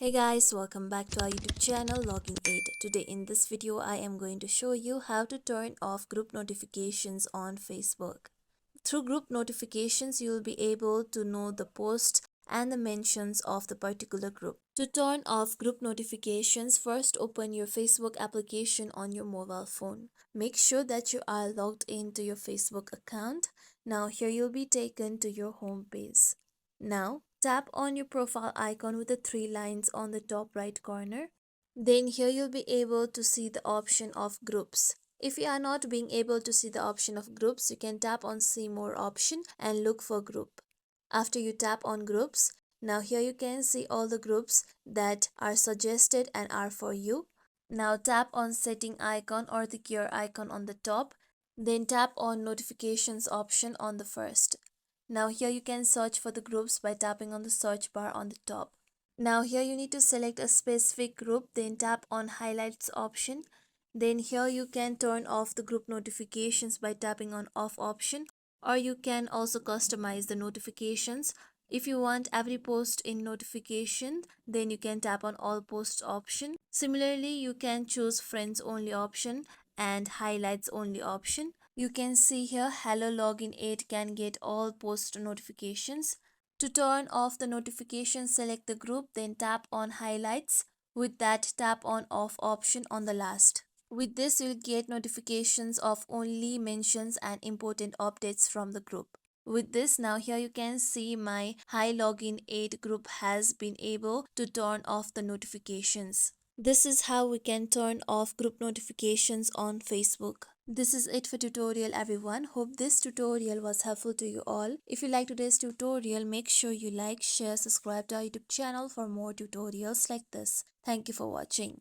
Hey guys, welcome back to our YouTube channel Login 8. Today in this video I am going to show you how to turn off group notifications on Facebook. Through group notifications you will be able to know the posts and the mentions of the particular group. To turn off group notifications, first open your Facebook application on your mobile phone. Make sure that you are logged into your Facebook account. Now here you'll be taken to your home page. Now, tap on your profile icon with the three lines on the top right corner. Then here you'll be able to see the option of groups. If you are not being able to see the option of groups, you can tap on see more option and look for group. After you tap on groups, now here you can see all the groups that are suggested and are for you. Now tap on setting icon or the gear icon on the top. Then tap on notifications option on the first. Now here you can search for the groups by tapping on the search bar on the top. Now here you need to select a specific group, then tap on highlights option. Then here you can turn off the group notifications by tapping on off option, or you can also customize the notifications. If you want every post in notification, then you can tap on all posts option. Similarly, you can choose friends only option and highlights only option. You can see here hello login 8 can get all post notifications. To turn off the notification, select the group, then tap on highlights. With that, tap on off option on the last. With this, you'll get notifications of only mentions and important updates from the group. With this, now here you can see my hi login 8 group has been able to turn off the notifications. This is how we can turn off group notifications on Facebook. This is it for tutorial everyone. Hope this tutorial was helpful to you all. If you like today's tutorial, make sure you like, share, subscribe to our YouTube channel for more tutorials like this. Thank you for watching.